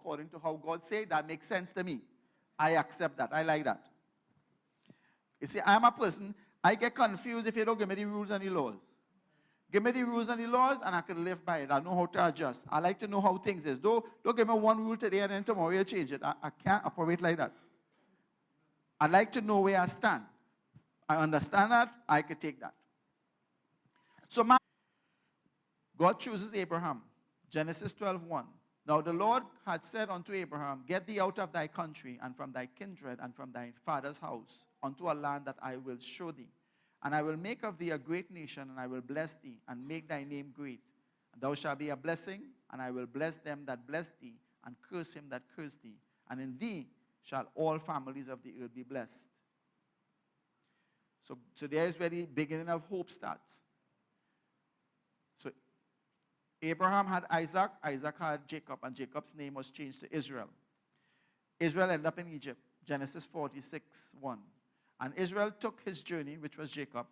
according to how God said, that makes sense to me. I accept that. I like that. You see, I'm a person, I get confused if you don't give me the rules and the laws. Give me the rules and the laws, and I can live by it. I know how to adjust. I like to know how things is. Don't give me one rule today, and then tomorrow you change it. I can't operate like that. I like to know where I stand. I understand that. I can take that. So God chooses Abraham. Genesis 12:1. Now the Lord had said unto Abraham, get thee out of thy country, and from thy kindred, and from thy father's house, unto a land that I will show thee. And I will make of thee a great nation, and I will bless thee, and make thy name great. And thou shalt be a blessing, and I will bless them that bless thee, and curse him that curse thee. And in thee shall all families of the earth be blessed. So there is where the beginning of hope starts. So Abraham had Isaac, Isaac had Jacob, and Jacob's name was changed to Israel. Israel ended up in Egypt, Genesis 46:1. And Israel took his journey, which was Jacob,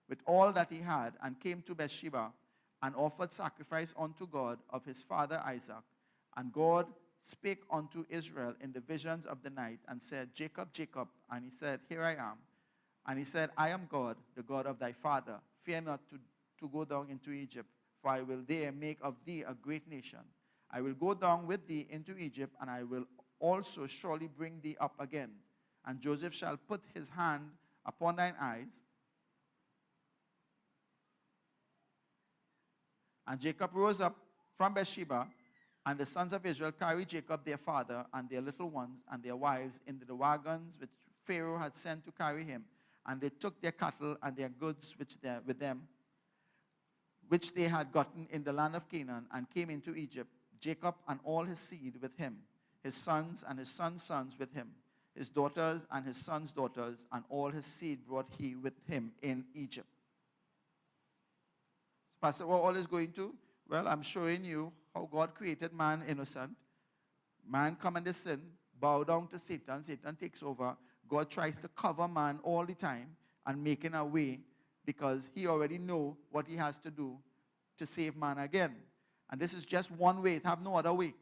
with all that he had, and came to Beersheba, and offered sacrifice unto God of his father Isaac. And God spake unto Israel in the visions of the night, and said, Jacob, Jacob. And he said, Here I am. And he said, I am God, the God of thy father. Fear not to go down into Egypt, for I will there make of thee a great nation. I will go down with thee into Egypt, and I will also surely bring thee up again. And Joseph shall put his hand upon thine eyes. And Jacob rose up from Beersheba, and the sons of Israel carried Jacob their father and their little ones and their wives into the wagons which Pharaoh had sent to carry him. And they took their cattle and their goods with them, which they had gotten in the land of Canaan, and came into Egypt, Jacob and all his seed with him, his sons and his sons' sons with him, his daughters and his sons' daughters, and all his seed brought he with him in Egypt. Pastor, what all is going to? Well, I'm showing you how God created man innocent. Man come into sin, bow down to Satan. Satan takes over. God tries to cover man all the time and making a way, because he already know what he has to do to save man again. And this is just one way. It have no other way.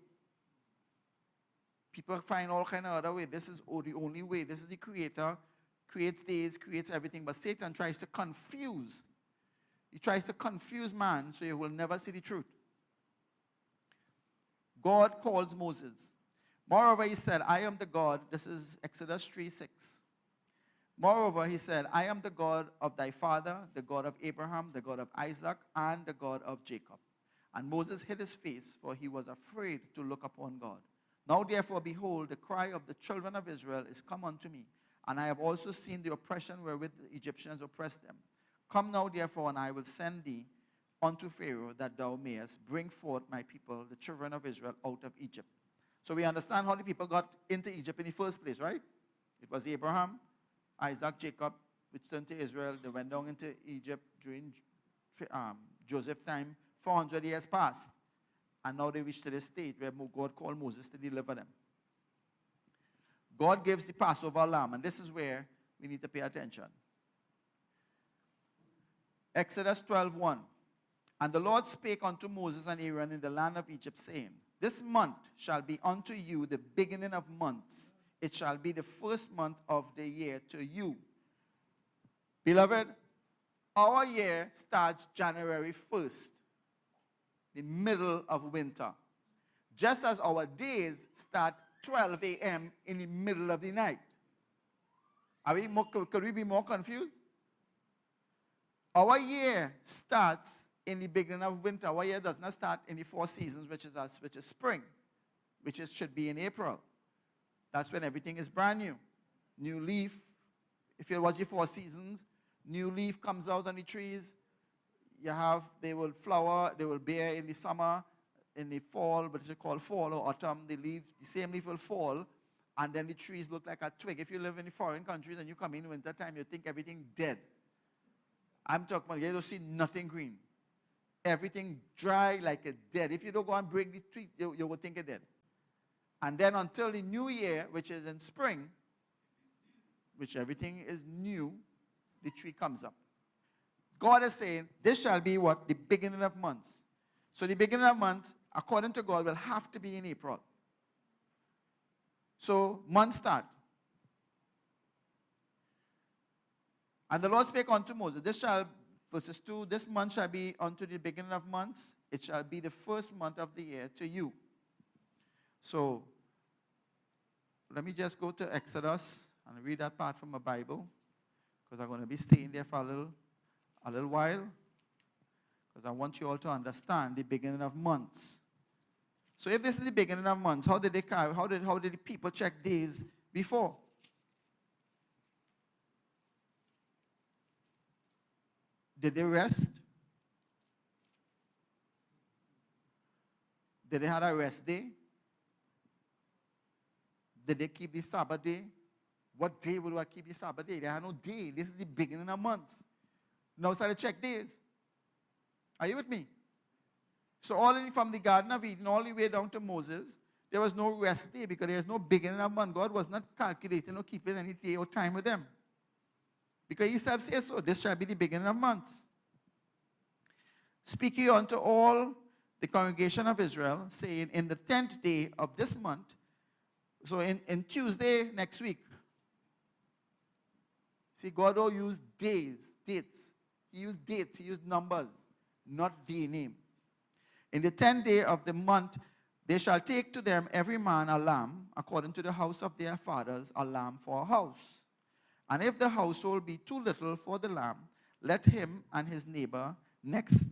People find all kind of other way. This is the only way. This is the creator, creates days, creates everything. But Satan tries to confuse. He tries to confuse man so he will never see the truth. God calls Moses. Moreover, he said, I am the God. This is Exodus 3:6. Moreover, he said, I am the God of thy father, the God of Abraham, the God of Isaac, and the God of Jacob. And Moses hid his face, for he was afraid to look upon God. Now therefore, behold, the cry of the children of Israel is come unto me, and I have also seen the oppression wherewith the Egyptians oppressed them. Come now therefore, and I will send thee unto Pharaoh, that thou mayest bring forth my people, the children of Israel, out of Egypt. So we understand how the people got into Egypt in the first place, right? It was Abraham, Isaac, Jacob, which turned to Israel. They went down into Egypt during Joseph's time. 400 years passed. And now they reached to the state where God called Moses to deliver them. God gives the Passover lamb, and this is where we need to pay attention. Exodus 12:1. And the Lord spake unto Moses and Aaron in the land of Egypt, saying, This month shall be unto you the beginning of months. It shall be the first month of the year to you. Beloved, our year starts January 1st, the middle of winter. Just as our days start 12 a.m. in the middle of the night. Could we be more confused? Our year starts in the beginning of winter. Our year does not start in the 4 seasons, which is spring, should be in April. That's when everything is brand new. New leaf. If you watch the 4 seasons, new leaf comes out on the trees. They will flower, they will bear in the summer, in the fall, what is called fall or autumn. The same leaf will fall, and then the trees look like a twig. If you live in the foreign countries and you come in winter time, you think everything dead. I'm talking about, you don't see nothing green. Everything dry like a dead. If you don't go and break the tree, you will think it's dead. And then until the new year, which is in spring, which everything is new, the tree comes up. God is saying, this shall be what? The beginning of months. So the beginning of months, according to God, will have to be in April. So, month start. And the Lord spake unto Moses, verses 2, this month shall be unto the beginning of months. It shall be the first month of the year to you. So, let me just go to Exodus and read that part from the Bible, because I'm going to be staying there for a little while, because I want you all to understand the beginning of months. So if this is the beginning of months, how did the people check days before? Did they rest? Did they have a rest day? Did they keep the Sabbath day? What day would I keep the Sabbath day? They had no day. This is the beginning of months. Now start to check days. Are you with me? So from the Garden of Eden all the way down to Moses, there was no rest day because there was no beginning of month. God was not calculating or keeping any day or time with them. Because he himself says so, this shall be the beginning of months. Speak ye unto all the congregation of Israel, saying, in the 10th day of this month, so in Tuesday next week. See, God will use dates. He used dates, he used numbers, not day name. In the 10th day of the month, they shall take to them every man a lamb, according to the house of their fathers, a lamb for a house. And if the household be too little for the lamb, let him and his neighbor next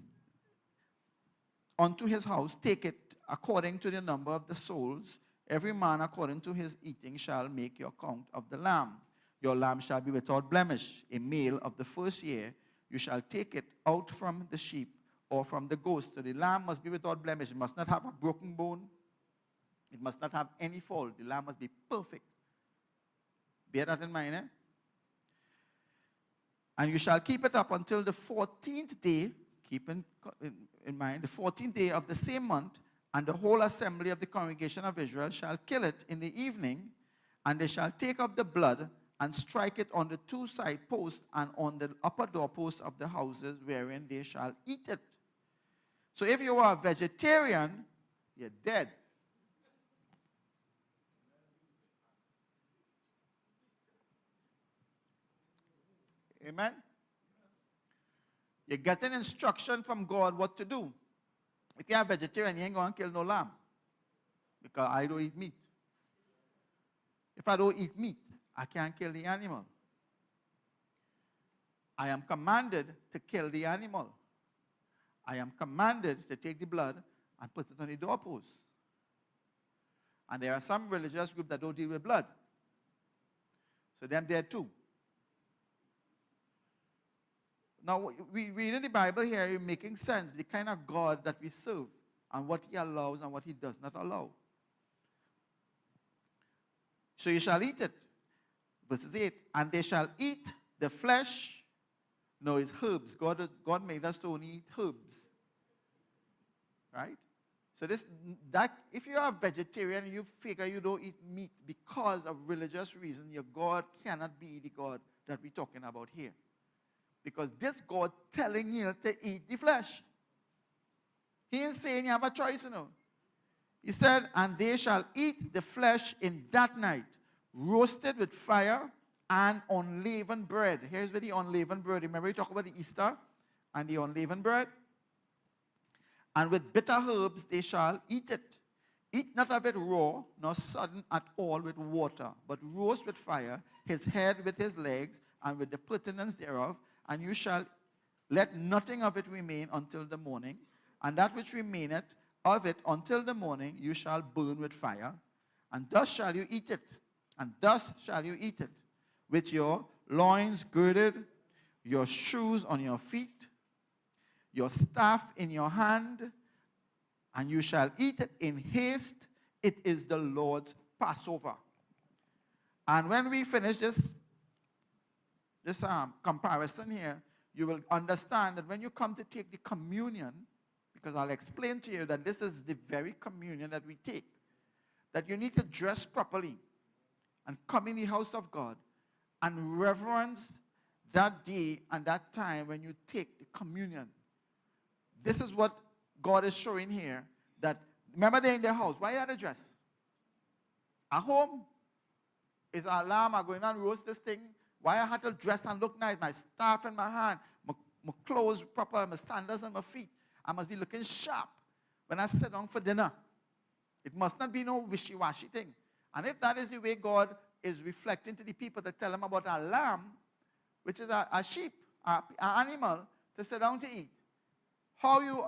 unto his house take it according to the number of the souls. Every man according to his eating shall make your count of the lamb. Your lamb shall be without blemish, a male of the first year. You shall take it out from the sheep or from the goats. So the lamb must be without blemish. It must not have a broken bone. It must not have any fault. The lamb must be perfect. Bear that in mind, eh? And you shall keep it up until the 14th day. Keep in mind, the 14th day of the same month, and the whole assembly of the congregation of Israel shall kill it in the evening, and they shall take of the blood and strike it on the two side posts and on the upper doorposts of the houses wherein they shall eat it. So if you are a vegetarian, you're dead. Amen? You're getting instruction from God what to do. If you're a vegetarian, you ain't going to kill no lamb. Because I don't eat meat. If I don't eat meat, I can't kill the animal. I am commanded to kill the animal. I am commanded to take the blood and put it on the doorpost. And there are some religious groups that don't deal with blood. So them there too. Now, we read in the Bible here, you're making sense, the kind of God that we serve, and what he allows and what he does not allow. So you shall eat it. Verses 8, and they shall eat the flesh. No, it's herbs. God made us to only eat herbs. Right? So if you are a vegetarian and you figure you don't eat meat because of religious reason, your God cannot be the God that we're talking about here. Because this God telling you to eat the flesh. He ain't saying you have a choice, you know. He said, and they shall eat the flesh in that night, roasted with fire and unleavened bread. Here's where the unleavened bread. Remember we talked about the Easter and the unleavened bread? And with bitter herbs they shall eat it. Eat not of it raw, nor sodden at all with water, but roast with fire, his head with his legs, and with the pertinence thereof, and you shall let nothing of it remain until the morning, and that which remaineth of it until the morning you shall burn with fire, and thus shall you eat it, and thus shall you eat it, with your loins girded, your shoes on your feet, your staff in your hand, and you shall eat it in haste. It is the Lord's Passover. And when we finish this comparison here, you will understand that when you come to take the communion, because I'll explain to you that this is the very communion that we take, that you need to dress properly and come in the house of God and reverence that day and that time when you take the communion. This is what God is showing here, that remember they're in their house. Why are they dressed? At home, Is an alarm? I'm going on roast this thing. Why I had to dress and look nice? My staff in my hand, my clothes proper, my sandals on my feet. I must be looking sharp when I sit down for dinner. It must not be no wishy-washy thing. And if that is the way God is reflecting to the people that tell them about a lamb, which is a sheep, an animal, to sit down to eat, how you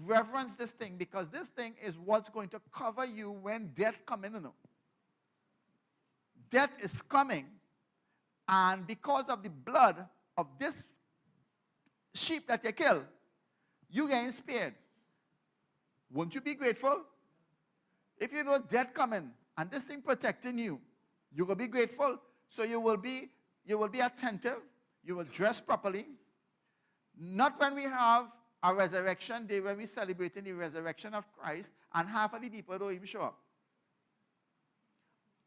reverence this thing, because this thing is what's going to cover you when death comes in. You know. Death is coming, and because of the blood of this sheep that you kill, you getting spared. Won't you be grateful? If you know death coming and this thing protecting you, you will be grateful. So you will be attentive. You will dress properly. Not when we have a resurrection day, when we're celebrating the resurrection of Christ, and half of the people don't even show up.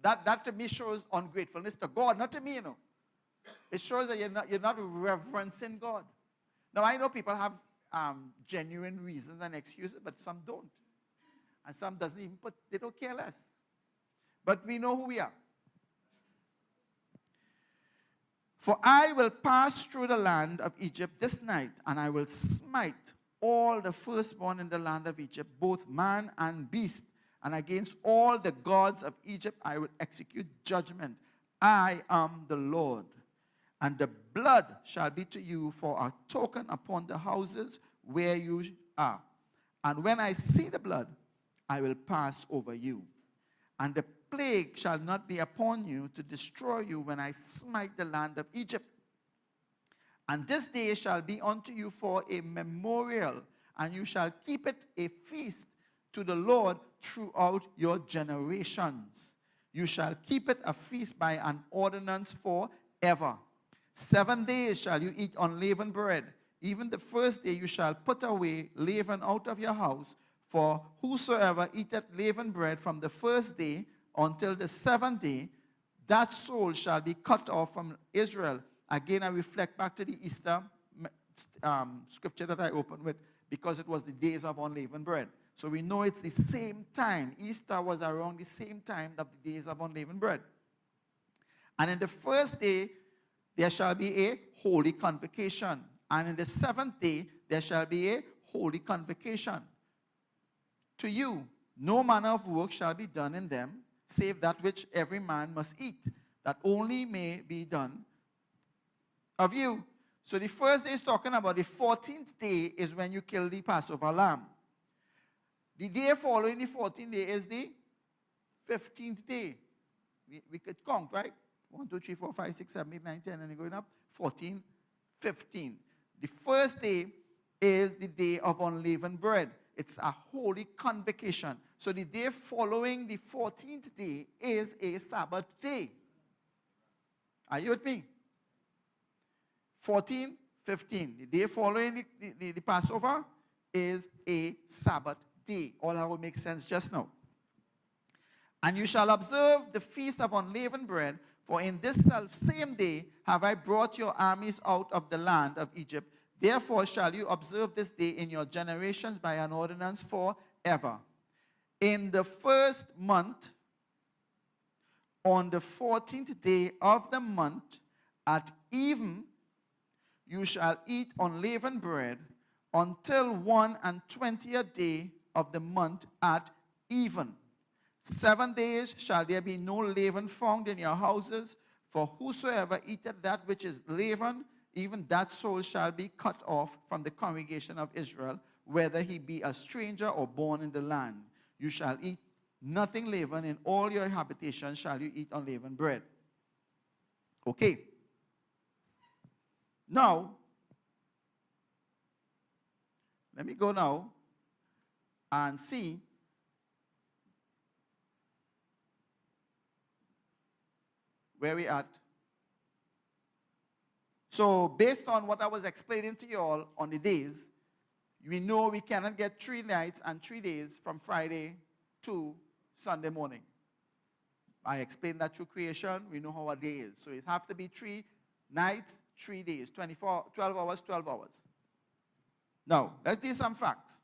That to me shows ungratefulness to God, not to me, you know. It shows that you're not reverencing God. Now, I know people have genuine reasons and excuses, but some don't. And some doesn't even they don't care less. But we know who we are. For I will pass through the land of Egypt this night, and I will smite all the firstborn in the land of Egypt, both man and beast. And against all the gods of Egypt I will execute judgment. I am the Lord. And the blood shall be to you for a token upon the houses where you are. And when I see the blood, I will pass over you. And the plague shall not be upon you to destroy you when I smite the land of Egypt. And this day shall be unto you for a memorial, and you shall keep it a feast to the Lord throughout your generations. You shall keep it a feast by an ordinance forever. 7 days shall you eat unleavened bread. Even the first day you shall put away leaven out of your house. For whosoever eateth leavened bread from the first day until the 7th day, that soul shall be cut off from Israel. Again, I reflect back to the Easter scripture that I opened with, because it was the days of unleavened bread. So we know it's the same time. Easter was around the same time of the days of unleavened bread. And in the first day, there shall be a holy convocation. And in the 7th day, there shall be a holy convocation. To you, no manner of work shall be done in them, save that which every man must eat, that only may be done of you. So the first day is talking about the 14th day is when you kill the Passover lamb. The day following the 14th day is the 15th day. We could count, right? 1, 2, 3, 4, 5, 6, 7, 8, 9, 10, and you're going up. 14, 15. The first day is the day of unleavened bread. It's a holy convocation. So the day following the 14th day is a Sabbath day. Are you with me? 14, 15. The day following the Passover is a Sabbath day. All that will make sense just now. And you shall observe the feast of unleavened bread, for in this same day have I brought your armies out of the land of Egypt. Therefore shall you observe this day in your generations by an ordinance forever. In the first month, on the 14th day of the month, at even, you shall eat unleavened bread until 21st day of the month at even. 7 days shall there be no leaven found in your houses, for whosoever eateth that which is leaven, even that soul shall be cut off from the congregation of Israel, whether he be a stranger or born in the land. You shall eat nothing leavened, in all your habitations shall you eat unleavened bread. Okay. Now, let me go now and see where we at. So, based on what I was explaining to you all on the days, we know we cannot get 3 nights and 3 days from Friday to Sunday morning. I explained that through creation. We know how a day is. So, it has to be 3 nights, 3 days, 12 hours, 12 hours. Now, let's do some facts.